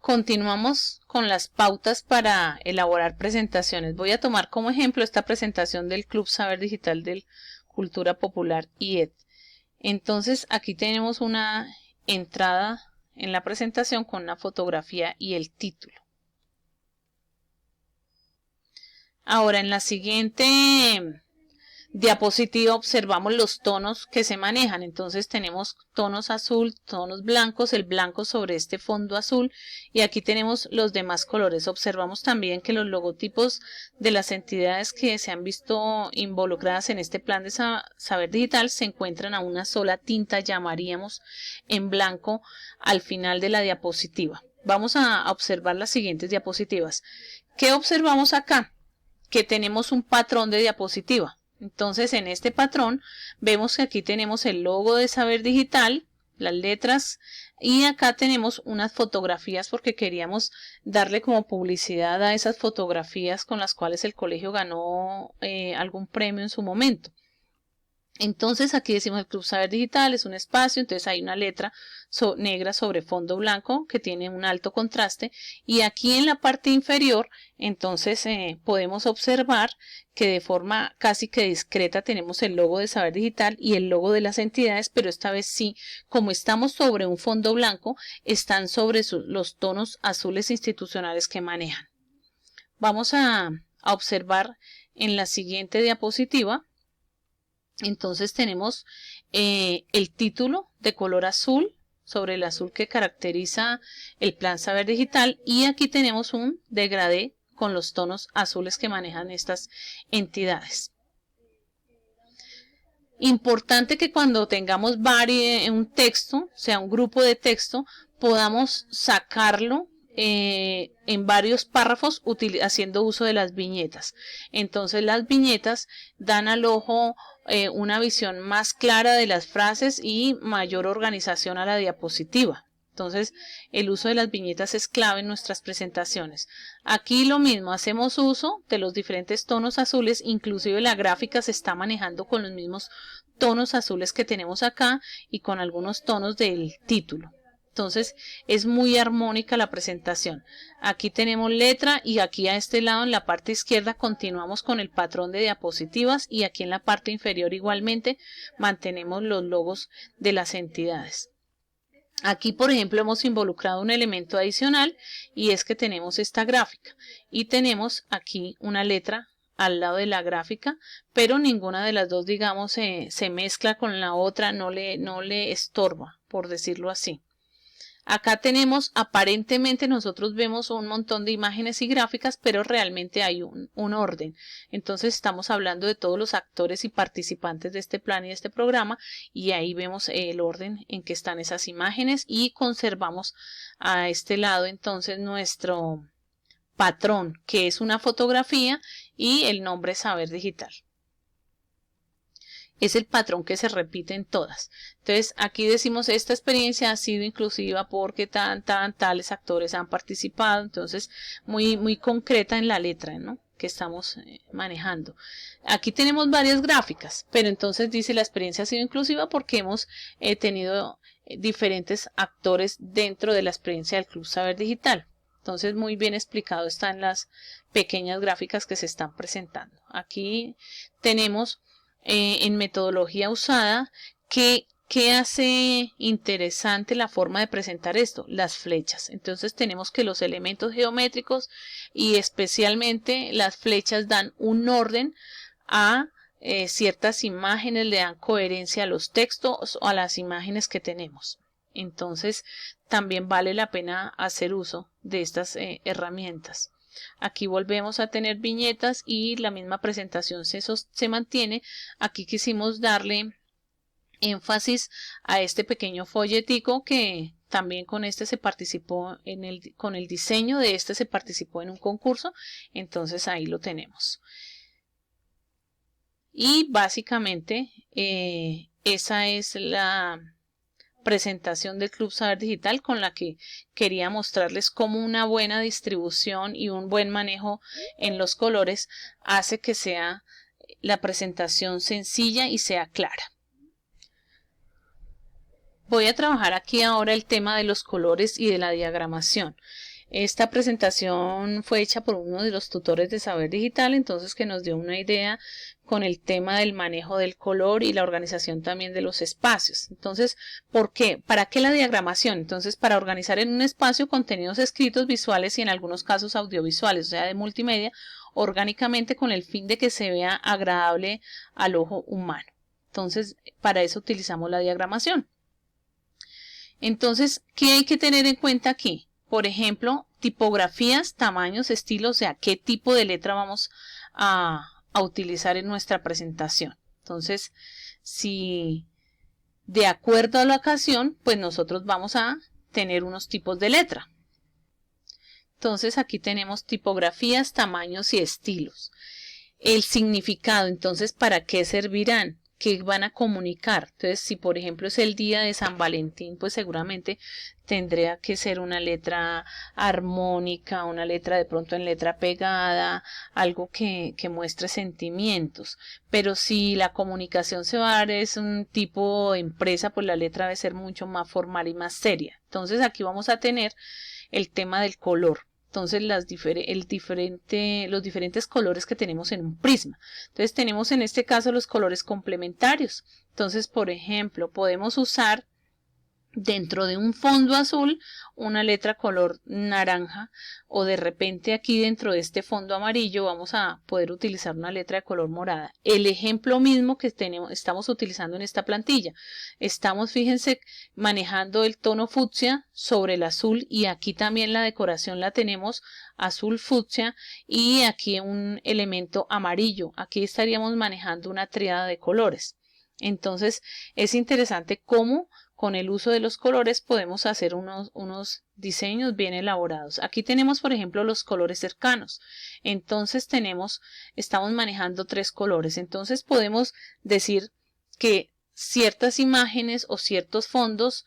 Continuamos con las pautas para elaborar presentaciones. Voy a tomar como ejemplo esta presentación del Club Saber Digital del Cultura Popular IED. Entonces aquí tenemos una entrada en la presentación con una fotografía y el título. Ahora en la siguiente diapositiva observamos los tonos que se manejan. Entonces tenemos tonos azul, tonos blancos, el blanco sobre este fondo azul y aquí tenemos los demás colores. Observamos también que los logotipos de las entidades que se han visto involucradas en este plan de saber digital se encuentran a una sola tinta, llamaríamos en blanco al final de la diapositiva. Vamos a observar las siguientes diapositivas. ¿Qué observamos acá? Que tenemos un patrón de diapositiva. Entonces en este patrón vemos que aquí tenemos el logo de Saber Digital, las letras y acá tenemos unas fotografías porque queríamos darle como publicidad a esas fotografías con las cuales el colegio ganó algún premio en su momento. Entonces aquí decimos el Club Saber Digital es un espacio, entonces hay una letra negra sobre fondo blanco que tiene un alto contraste y aquí en la parte inferior entonces podemos observar que de forma casi que discreta tenemos el logo de Saber Digital y el logo de las entidades, pero esta vez sí, como estamos sobre un fondo blanco, están sobre los tonos azules institucionales que manejan. Vamos a observar en la siguiente diapositiva. Entonces tenemos el título de color azul sobre el azul que caracteriza el plan Saber Digital y aquí tenemos un degradé con los tonos azules que manejan estas entidades. Importante que cuando tengamos un texto, o sea un grupo de texto, podamos sacarlo en varios párrafos haciendo uso de las viñetas. Entonces las viñetas dan al ojo una visión más clara de las frases y mayor organización a la diapositiva. Entonces el uso de las viñetas es clave en nuestras presentaciones. Aquí lo mismo, hacemos uso de los diferentes tonos azules, inclusive la gráfica se está manejando con los mismos tonos azules que tenemos acá y con algunos tonos del título. Entonces es muy armónica la presentación. Aquí tenemos letra y aquí a este lado en la parte izquierda continuamos con el patrón de diapositivas y aquí en la parte inferior igualmente mantenemos los logos de las entidades. Aquí por ejemplo hemos involucrado un elemento adicional y es que tenemos esta gráfica y tenemos aquí una letra al lado de la gráfica, pero ninguna de las dos digamos se mezcla con la otra, no le estorba, por decirlo así. Acá tenemos, aparentemente nosotros vemos un montón de imágenes y gráficas, pero realmente hay un orden. Entonces estamos hablando de todos los actores y participantes de este plan y de este programa y ahí vemos el orden en que están esas imágenes y conservamos a este lado entonces nuestro patrón, que es una fotografía y el nombre Saber Digital. Es el patrón que se repite en todas. Entonces aquí decimos esta experiencia ha sido inclusiva porque tales actores han participado. Entonces muy concreta en la letra, ¿no?, que estamos manejando. Aquí tenemos varias gráficas, pero entonces dice la experiencia ha sido inclusiva porque hemos tenido diferentes actores dentro de la experiencia del Club Saber Digital. Entonces muy bien explicado están las pequeñas gráficas que se están presentando. Aquí tenemos en metodología usada, ¿qué hace interesante la forma de presentar esto? Las flechas. Entonces tenemos que los elementos geométricos y especialmente las flechas dan un orden a ciertas imágenes, le dan coherencia a los textos o a las imágenes que tenemos. Entonces también vale la pena hacer uso de estas herramientas. Aquí volvemos a tener viñetas y la misma presentación se mantiene. Aquí quisimos darle énfasis a este pequeño folletico que también con este se participó con el diseño de este se participó en un concurso. Entonces ahí lo tenemos. Y básicamente esa es la presentación del Club Saber Digital con la que quería mostrarles cómo una buena distribución y un buen manejo en los colores hace que sea la presentación sencilla y sea clara. Voy a trabajar aquí ahora el tema de los colores y de la diagramación. Esta presentación fue hecha por uno de los tutores de Saber Digital, entonces que nos dio una idea con el tema del manejo del color y la organización también de los espacios. Entonces, ¿por qué? ¿Para qué la diagramación? Entonces, para organizar en un espacio contenidos escritos, visuales y en algunos casos audiovisuales, o sea, de multimedia, orgánicamente con el fin de que se vea agradable al ojo humano. Entonces, para eso utilizamos la diagramación. Entonces, ¿qué hay que tener en cuenta aquí? Por ejemplo, tipografías, tamaños, estilos, o sea, qué tipo de letra vamos a utilizar en nuestra presentación. Entonces, si de acuerdo a la ocasión, pues nosotros vamos a tener unos tipos de letra. Entonces, aquí tenemos tipografías, tamaños y estilos. El significado, entonces, ¿para qué servirán? ¿Qué van a comunicar? Entonces, si por ejemplo es el día de San Valentín, pues seguramente tendría que ser una letra armónica, una letra de pronto en letra pegada, algo que muestre sentimientos. Pero si la comunicación se va a dar es un tipo empresa, pues la letra debe ser mucho más formal y más seria. Entonces, aquí vamos a tener el tema del color. Entonces, los diferentes colores que tenemos en un prisma. Entonces, tenemos en este caso los colores complementarios. Entonces, por ejemplo, podemos usar dentro de un fondo azul una letra color naranja, o de repente aquí dentro de este fondo amarillo vamos a poder utilizar una letra de color morada. El ejemplo mismo que estamos utilizando en esta plantilla. Estamos, fíjense, manejando el tono fucsia sobre el azul, y aquí también la decoración la tenemos azul fucsia y aquí un elemento amarillo. Aquí estaríamos manejando una tríada de colores. Entonces es interesante cómo con el uso de los colores podemos hacer unos diseños bien elaborados. Aquí tenemos, por ejemplo, los colores cercanos. Entonces estamos manejando 3 colores. Entonces podemos decir que ciertas imágenes o ciertos fondos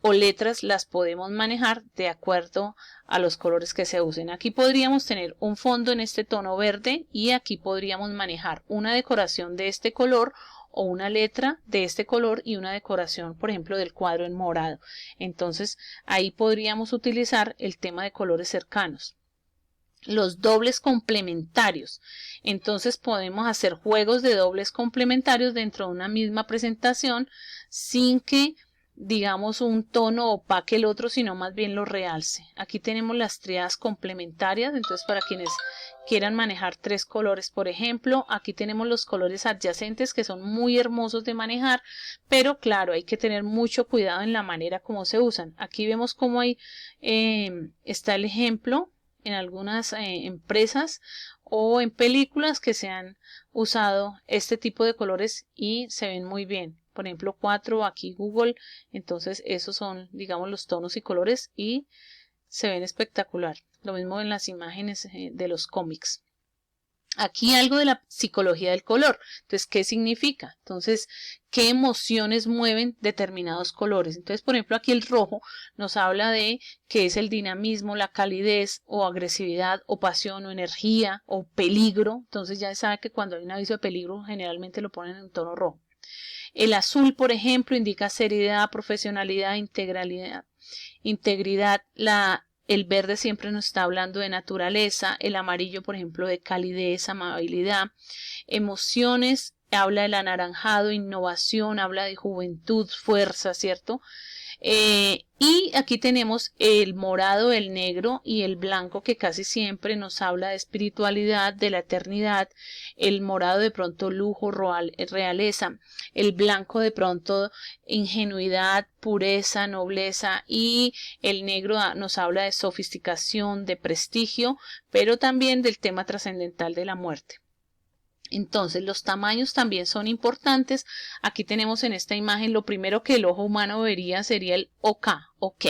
o letras las podemos manejar de acuerdo a los colores que se usen. Aquí podríamos tener un fondo en este tono verde y aquí podríamos manejar una decoración de este color o una letra de este color y una decoración, por ejemplo, del cuadro en morado. Entonces, ahí podríamos utilizar el tema de colores cercanos. Los dobles complementarios. Entonces, podemos hacer juegos de dobles complementarios dentro de una misma presentación sin que digamos un tono opaque el otro, sino más bien lo realce. Aquí tenemos las tríadas complementarias, entonces para quienes quieran manejar 3 colores, por ejemplo, aquí tenemos los colores adyacentes que son muy hermosos de manejar, pero claro, hay que tener mucho cuidado en la manera como se usan. Aquí vemos cómo está el ejemplo en algunas empresas o en películas que se han usado este tipo de colores y se ven muy bien. Por ejemplo, 4, aquí Google, entonces esos son, digamos, los tonos y colores y se ven espectacular. Lo mismo en las imágenes de los cómics. Aquí algo de la psicología del color. Entonces, ¿qué significa? Entonces, ¿qué emociones mueven determinados colores? Entonces, por ejemplo, aquí el rojo nos habla de que es el dinamismo, la calidez o agresividad o pasión o energía o peligro. Entonces, ya sabe que cuando hay un aviso de peligro, generalmente lo ponen en tono rojo. El azul, por ejemplo, indica seriedad, profesionalidad, integridad. El verde siempre nos está hablando de naturaleza. El amarillo, por ejemplo, de calidez, amabilidad. Emociones, habla del anaranjado, innovación, habla de juventud, fuerza, ¿cierto? Y aquí tenemos el morado, el negro y el blanco, que casi siempre nos habla de espiritualidad, de la eternidad. El morado de pronto lujo, realeza. El blanco de pronto ingenuidad, pureza, nobleza. Y el negro nos habla de sofisticación, de prestigio, pero también del tema trascendental de la muerte. Entonces, los tamaños también son importantes. Aquí tenemos en esta imagen lo primero que el ojo humano vería sería el OK, OK.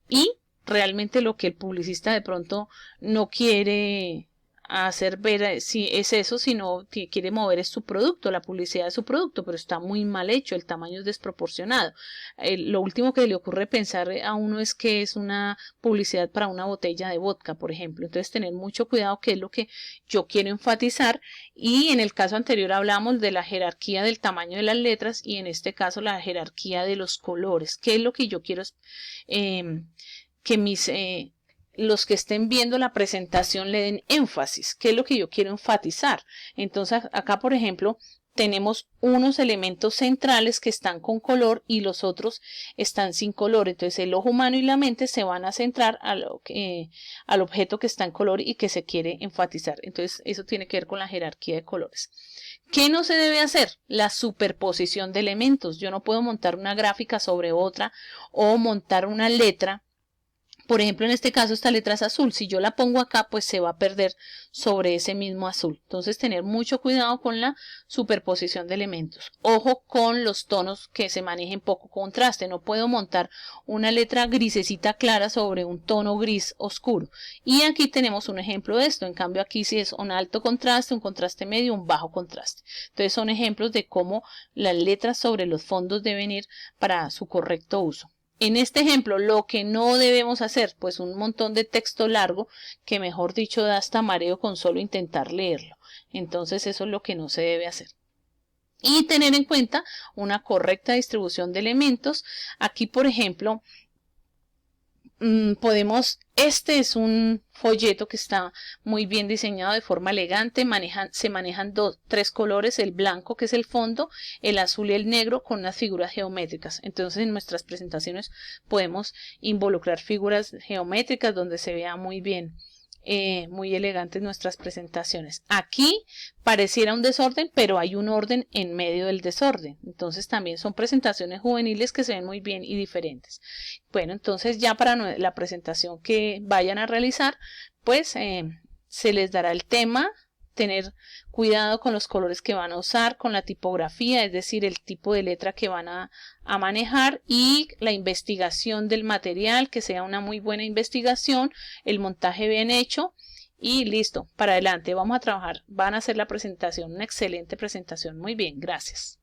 Y realmente lo que el publicista de pronto no quiere hacer ver si es eso, sino que quiere mover es su producto, la publicidad de su producto, pero está muy mal hecho, el tamaño es desproporcionado. Lo último que le ocurre pensar a uno es que es una publicidad para una botella de vodka, por ejemplo. Entonces, tener mucho cuidado, que es lo que yo quiero enfatizar. Y en el caso anterior hablamos de la jerarquía del tamaño de las letras y en este caso la jerarquía de los colores. ¿Qué es lo que yo quiero que los que estén viendo la presentación le den énfasis. ¿Qué es lo que yo quiero enfatizar? Entonces acá, por ejemplo, tenemos unos elementos centrales que están con color y los otros están sin color. Entonces el ojo humano y la mente se van a centrar al objeto que está en color y que se quiere enfatizar. Entonces eso tiene que ver con la jerarquía de colores. ¿Qué no se debe hacer? La superposición de elementos. Yo no puedo montar una gráfica sobre otra o montar una letra. Por ejemplo, en este caso esta letra es azul. Si yo la pongo acá, pues se va a perder sobre ese mismo azul. Entonces, tener mucho cuidado con la superposición de elementos. Ojo con los tonos que se manejen poco contraste. No puedo montar una letra grisecita clara sobre un tono gris oscuro. Y aquí tenemos un ejemplo de esto. En cambio, aquí sí es un alto contraste, un contraste medio, un bajo contraste. Entonces, son ejemplos de cómo las letras sobre los fondos deben ir para su correcto uso. En este ejemplo, lo que no debemos hacer, pues un montón de texto largo que mejor dicho da hasta mareo con solo intentar leerlo. Entonces eso es lo que no se debe hacer. Y tener en cuenta una correcta distribución de elementos. Aquí, por ejemplo, este es un folleto que está muy bien diseñado de forma elegante. Se manejan tres colores: el blanco, que es el fondo, el azul y el negro, con unas figuras geométricas. Entonces en nuestras presentaciones podemos involucrar figuras geométricas donde se vea muy bien, muy elegantes nuestras presentaciones. Aquí pareciera un desorden, pero hay un orden en medio del desorden. Entonces también son presentaciones juveniles que se ven muy bien y diferentes. Bueno, entonces ya para la presentación que vayan a realizar, pues se les dará el tema. Tener cuidado con los colores que van a usar, con la tipografía, es decir, el tipo de letra que van a manejar, y la investigación del material, que sea una muy buena investigación, el montaje bien hecho y listo, para adelante, vamos a trabajar, van a hacer la presentación, una excelente presentación. Muy bien, gracias.